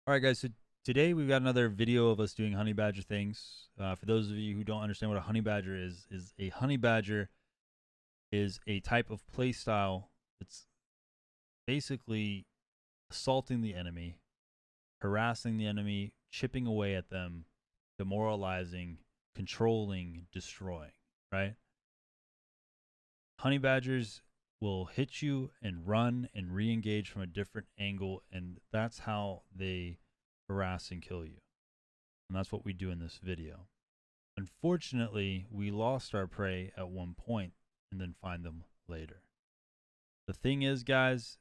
All right, guys. So today we've got another video of us doing Honeybadger things. For those of you who don't understand what a Honeybadger is a Honeybadger is a type of play style that's basically assaulting the enemy, harassing the enemy, chipping away at them, demoralizing, controlling, destroying. Right? Honeybadgers will hit you and run and re-engage from a different angle, and that's how they harass and kill you. And that's what we do in this video. Unfortunately, we lost our prey at one point and then find them later. The thing is, guys,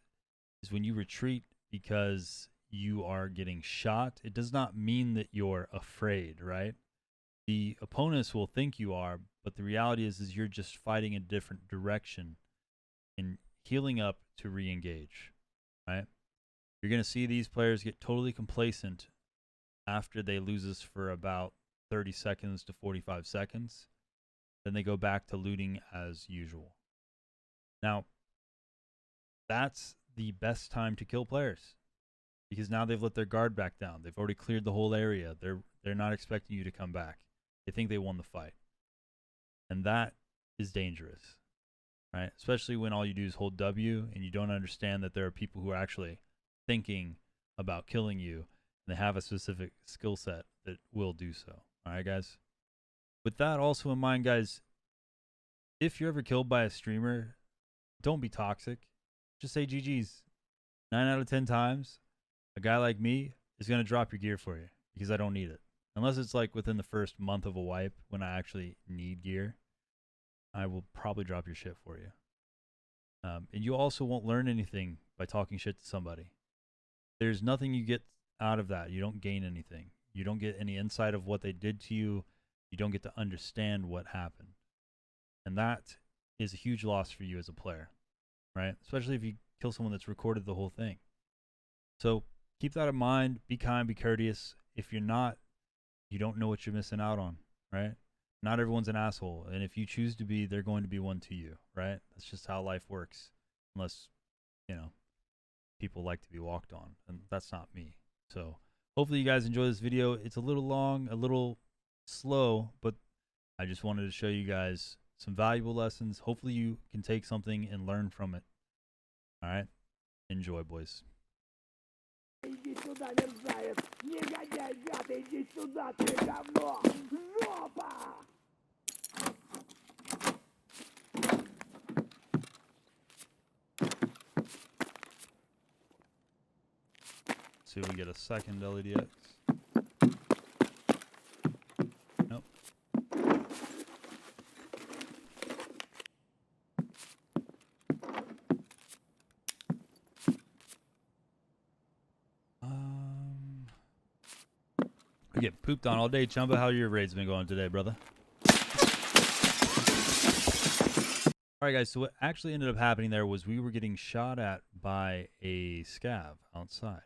is when you retreat because you are getting shot, it does not mean that you're afraid, right? The opponents will think you are, but the reality is you're just fighting in a different direction and healing up to re-engage, right? You're going to see these players get totally complacent after they lose us for about 30 seconds to 45 seconds. Then they go back to looting as usual. Now, that's the best time to kill players because now they've let their guard back down. They've already cleared the whole area. They're not expecting you to come back. They think they won the fight. And that is dangerous, right? Especially when all you do is hold W and you don't understand that there are people who are actually thinking about killing you and they have a specific skill set that will do so. All right, guys? With that also in mind, guys, if you're ever killed by a streamer, don't be toxic. Just say GG's. 9 out of 10 times, a guy like me is going to drop your gear for you because I don't need it. Unless it's like within the first month of a wipe when I actually need gear, I will probably drop your shit for you. And you also won't learn anything by talking shit to somebody. There's nothing you get out of that. You don't gain anything. You don't get any insight of what they did to you. You don't get to understand what happened. And that is a huge loss for you as a player, right? Especially if you kill someone that's recorded the whole thing. So keep that in mind. Be kind, be courteous. If you're not, you don't know what you're missing out on, right? Not everyone's an asshole. And if you choose to be, they're going to be one to you, right? That's just how life works. Unless, people like to be walked on. And that's not me. So hopefully you guys enjoy this video. It's a little long, a little slow, but I just wanted to show you guys some valuable lessons. Hopefully you can take something and learn from it. All right? Enjoy, boys. Иди сюда, мерзавец! Негодяй, гад, иди сюда, ты говно! Жопа! See if we get a second LEDX. Nope. We get pooped on all day. Chumba, how your raid's been going today, brother? All right, guys, so what actually ended up happening there was we were getting shot at by a scav outside.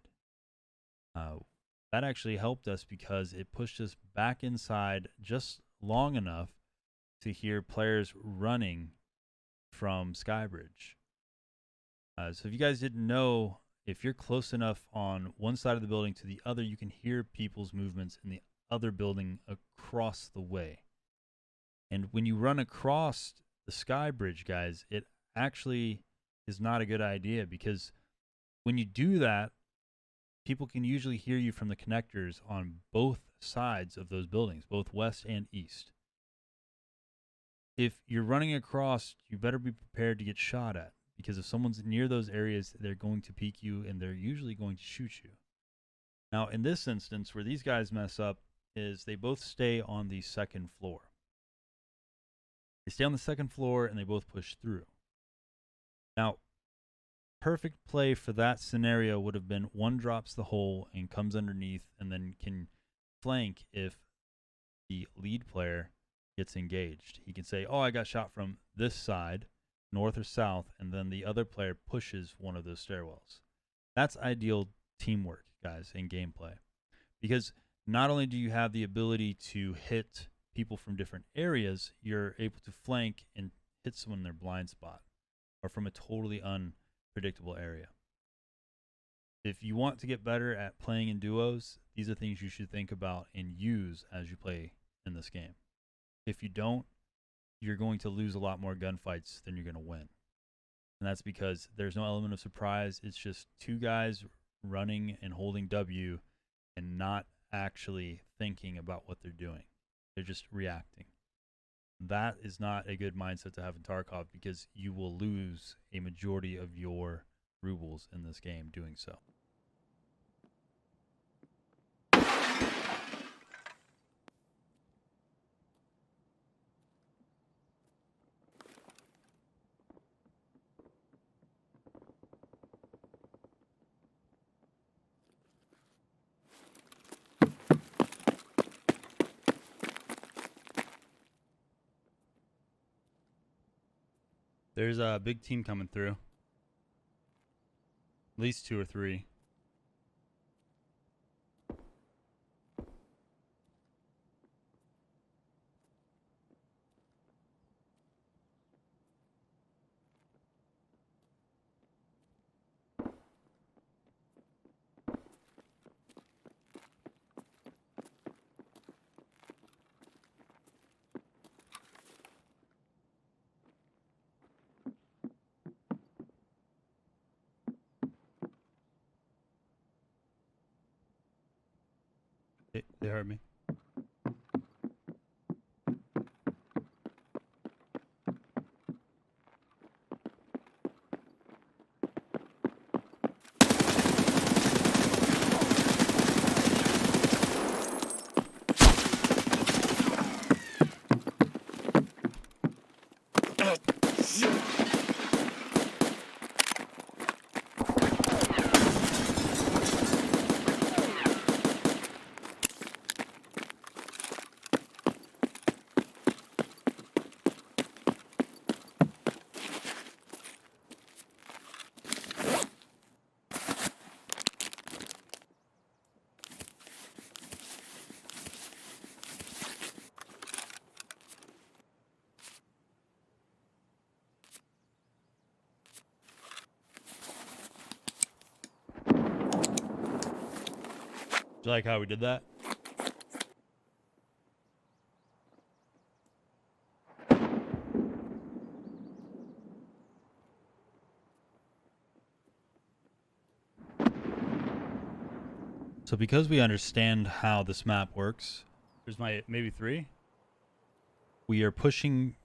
That actually helped us because it pushed us back inside just long enough to hear players running from Skybridge. So if you guys didn't know, if you're close enough on one side of the building to the other, you can hear people's movements in the other building across the way. And when you run across the Skybridge, guys, it actually is not a good idea because when you do that, people can usually hear you from the connectors on both sides of those buildings, both west and east. If you're running across, you better be prepared to get shot at because if someone's near those areas, they're going to peek you and they're usually going to shoot you. Now, in this instance, where these guys mess up is they both stay on the second floor. They stay on the second floor and they both push through. Now, perfect play for that scenario would have been one drops the hole and comes underneath and then can flank if the lead player gets engaged. He can say, oh, I got shot from this side, north or south, and then the other player pushes one of those stairwells. That's ideal teamwork, guys, in gameplay. Because not only do you have the ability to hit people from different areas, you're able to flank and hit someone in their blind spot or from a totally unpredictable area. if you want to get better at playing in duos, these are things you should think about and use as you play in this game. If you don't, you're going to lose a lot more gunfights than you're going to win. And that's because there's no element of surprise. It's just two guys running and holding W and not actually thinking about what they're doing. They're just reacting. That is not a good mindset to have in Tarkov, because you will lose a majority of your rubles in this game doing so. There's a big team coming through. At least 2 or 3. They heard me. Do you like how we did that? So because we understand how this map works, there's my maybe 3. We are pushing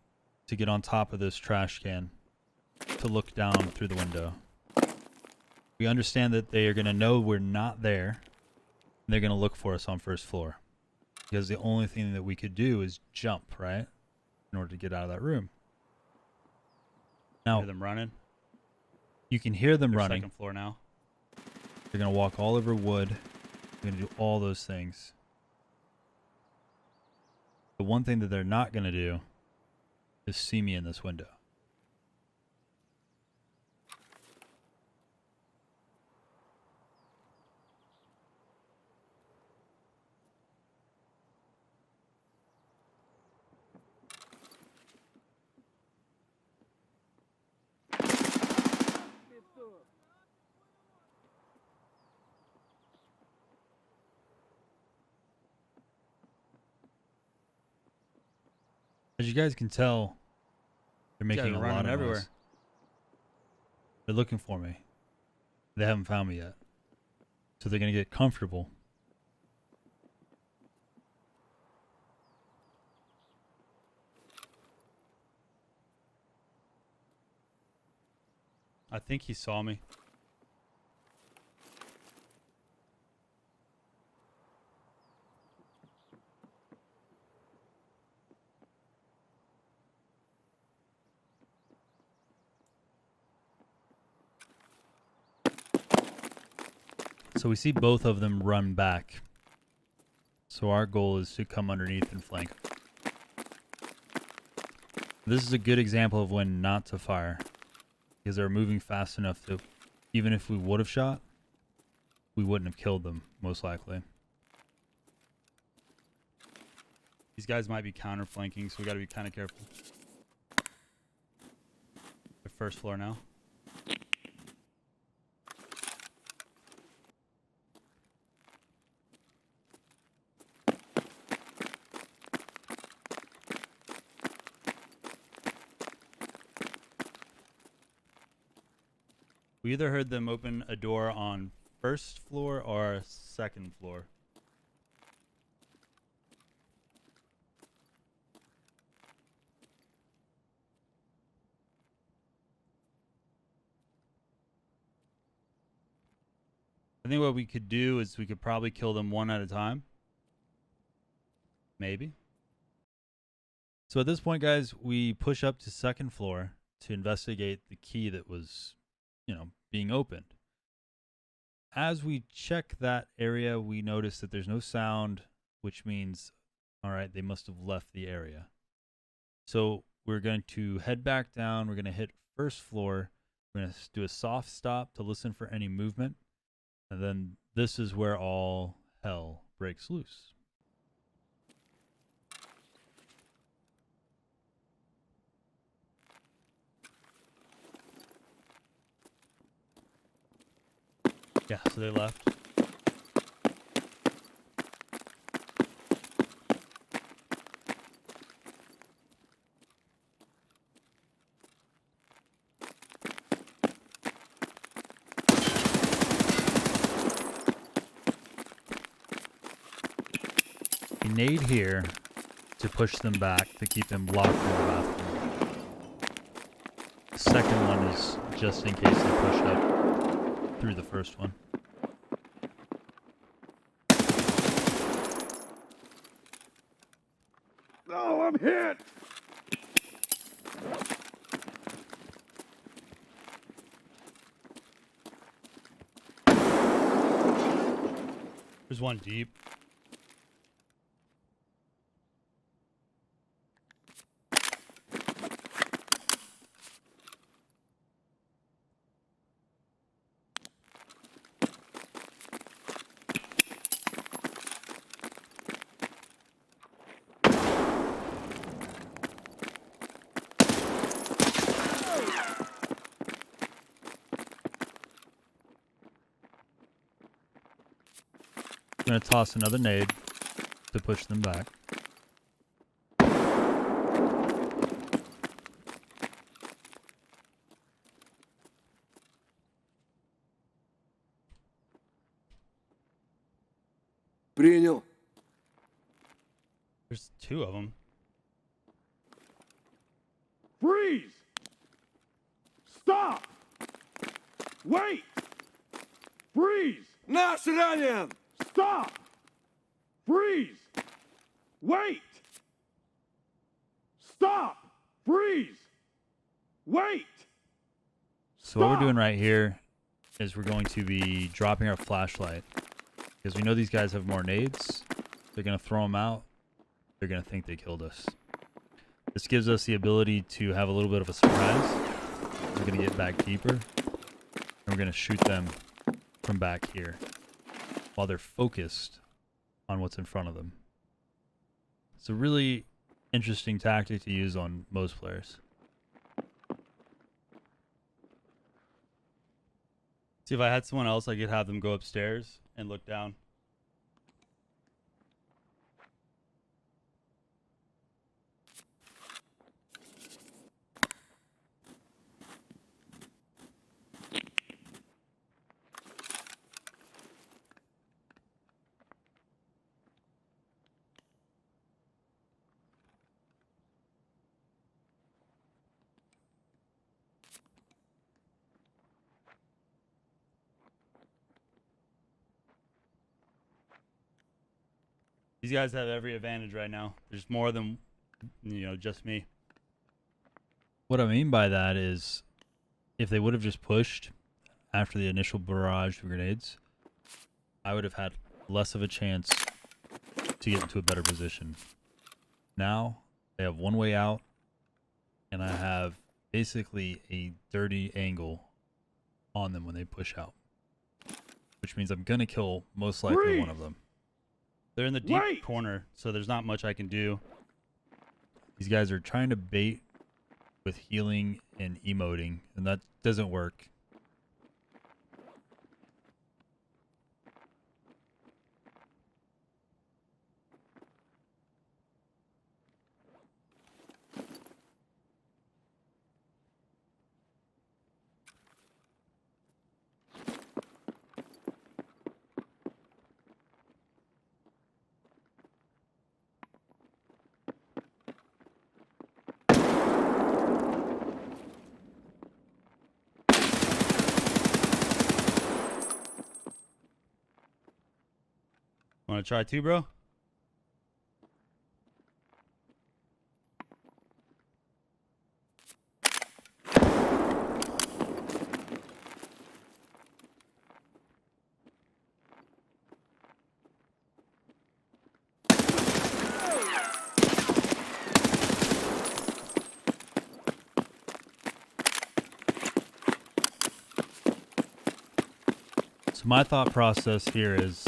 to get on top of this trash can to look down through the window. We understand that they are going to know we're not there. And they're going to look for us on first floor, because the only thing that we could do is jump, right, in order to get out of that room. Now, Hear them running. You can hear them They're running. Second floor now. They're going to walk all over wood. They're going to do all those things. The one thing that they're not going to do is see me in this window. As you guys can tell, they're making a lot of everywhere. noise. They're looking for me. They haven't found me yet. So they're going to get comfortable. I think he saw me. So we see both of them run back. So our goal is to come underneath and flank. This is a good example of when not to fire, because they're moving fast enough to, even if we would have shot, we wouldn't have killed them, most likely. These guys might be counter flanking, so we got to be kind of careful. The first floor now. We either heard them open a door on first floor or second floor. I think what we could do is we could probably kill them one at a time. Maybe. So at this point, guys, we push up to second floor to investigate the key that was, being opened. As we check that area, we notice that there's no sound, which means, all right, they must have left the area. So we're going to head back down. We're going to hit first floor. We're going to do a soft stop to listen for any movement. And then this is where all hell breaks loose. Yeah, so they left. We nade here to push them back, to keep them locked in the bathroom. The second one is just in case they push up through the first one. Oh, I'm hit! There's one deep. I'm going to toss another nade to push them back. Принял. There's two of them. Freeze! Stop! Wait! Freeze! Наш ранен! Stop! Freeze! Wait! Stop! Freeze! Wait! So what we're doing right here is we're going to be dropping our flashlight. Because we know these guys have more nades. They're going to throw them out. They're going to think they killed us. This gives us the ability to have a little bit of a surprise. We're going to get back deeper. And we're going to shoot them from back here while they're focused on what's in front of them. It's a really interesting tactic to use on most players. See, if I had someone else, I could have them go upstairs and look down. These guys have every advantage right now. There's more than, just me. What I mean by that is if they would have just pushed after the initial barrage of grenades, I would have had less of a chance to get into a better position. Now they have one way out, and I have basically a dirty angle on them when they push out, which means I'm going to kill most likely one of them. They're in the deep corner, so there's not much I can do. These guys are trying to bait with healing and emoting, and that doesn't work. Want to try too, bro? So my thought process here is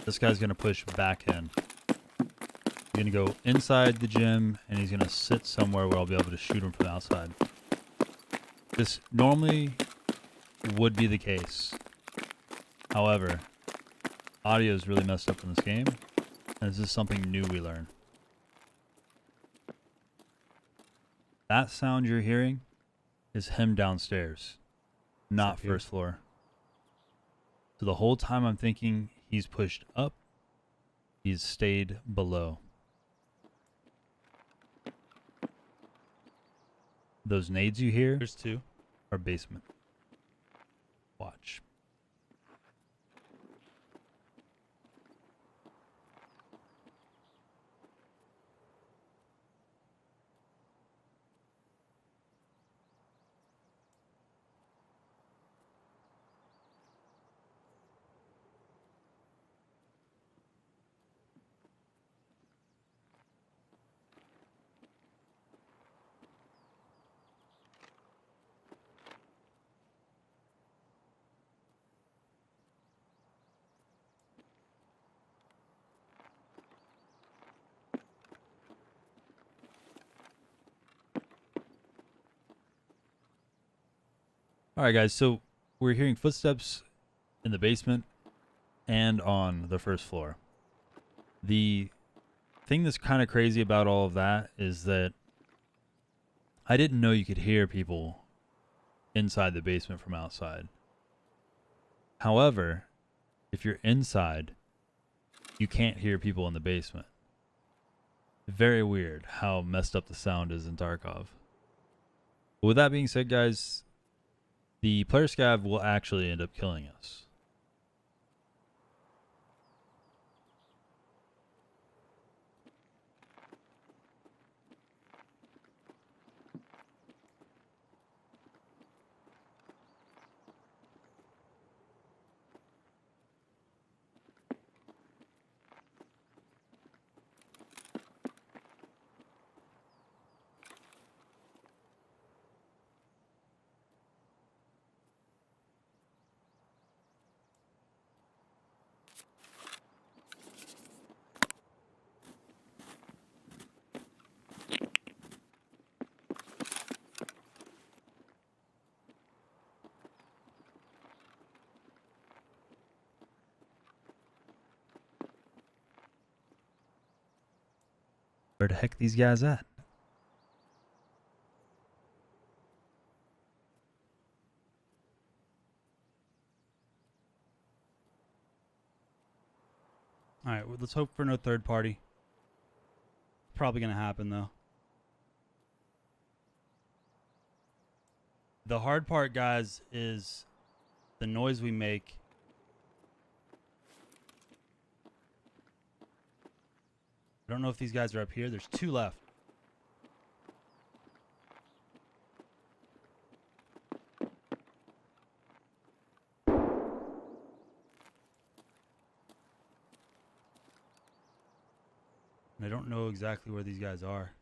this guy's going to push back in. He's going to go inside the gym, and he's going to sit somewhere where I'll be able to shoot him from the outside. This normally would be the case. However, audio is really messed up in this game, and this is something new we learn. That sound you're hearing is him downstairs, not first floor. So the whole time I'm thinking he's pushed up, he's stayed below. Those nades you hear There's two. are basement. Watch. All right, guys, so we're hearing footsteps in the basement and on the first floor. The thing that's kind of crazy about all of that is that I didn't know you could hear people inside the basement from outside. However, if you're inside, you can't hear people in the basement. Very weird how messed up the sound is in Tarkov. But with that being said, guys, the player scav will actually end up killing us. Where the heck these guys at? All right, well, let's hope for no third party. Probably going to happen, though. The hard part, guys, is the noise we make. I don't know if these guys are up here. There's two left. I don't know exactly where these guys are.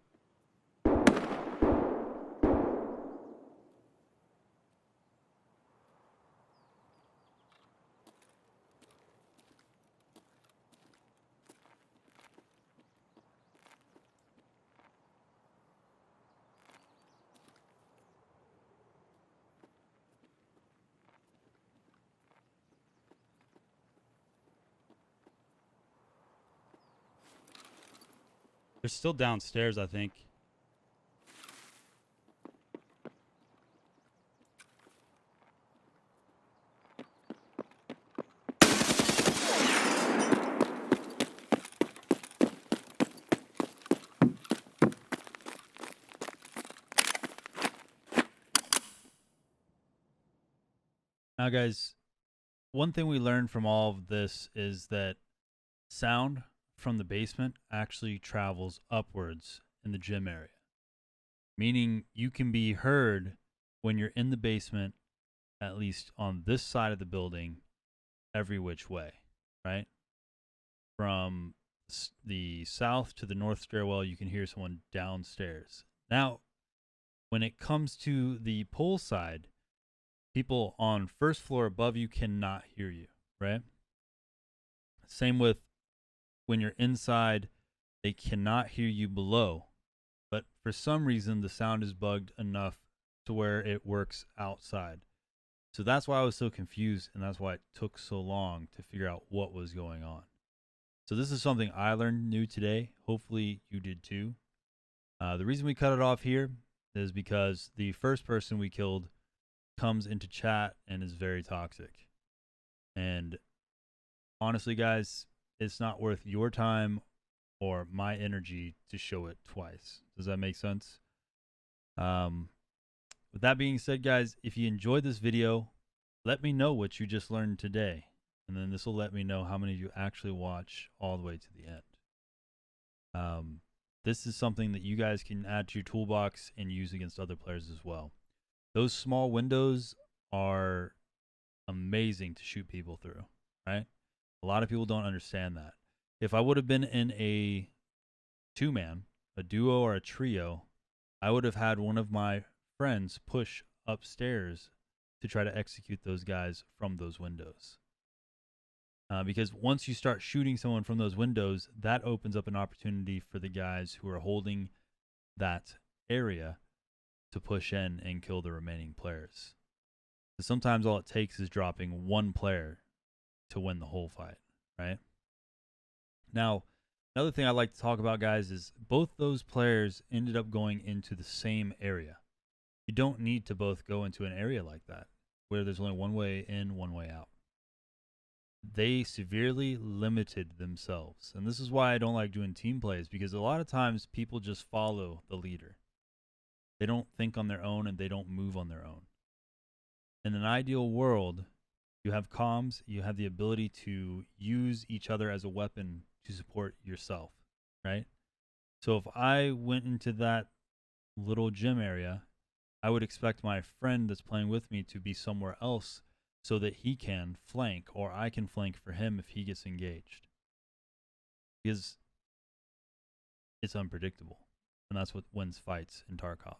They're still downstairs, I think. Now, guys, one thing we learned from all of this is that sound from the basement actually travels upwards in the gym area, meaning you can be heard when you're in the basement, at least on this side of the building, every which way, right? From the south to the north stairwell, you can hear someone downstairs. Now, when it comes to the pole side, people on first floor above you cannot hear you, right? Same with when you're inside, they cannot hear you below. But for some reason, the sound is bugged enough to where it works outside. So that's why I was so confused, and that's why it took so long to figure out what was going on. So this is something I learned new today. Hopefully you did too. The reason we cut it off here is because the first person we killed comes into chat and is very toxic. And honestly, guys, it's not worth your time or my energy to show it twice. Does that make sense? With that being said, guys, if you enjoyed this video, let me know what you just learned today. And then this will let me know how many of you actually watch all the way to the end. This is something that you guys can add to your toolbox and use against other players as well. Those small windows are amazing to shoot people through, right? A lot of people don't understand that. If I would have been in a two-man, a duo or a trio, I would have had one of my friends push upstairs to try to execute those guys from those windows. Because once you start shooting someone from those windows, that opens up an opportunity for the guys who are holding that area to push in and kill the remaining players. So sometimes all it takes is dropping one player to win the whole fight, right? Now, another thing I'd like to talk about, guys, is both those players ended up going into the same area. You don't need to both go into an area like that, where there's only one way in, one way out. They severely limited themselves. And this is why I don't like doing team plays, because a lot of times people just follow the leader. They don't think on their own and they don't move on their own. In an ideal world, you have comms, you have the ability to use each other as a weapon to support yourself, right? So if I went into that little gym area, I would expect my friend that's playing with me to be somewhere else so that he can flank, or I can flank for him if he gets engaged. Because it's unpredictable, and that's what wins fights in Tarkov.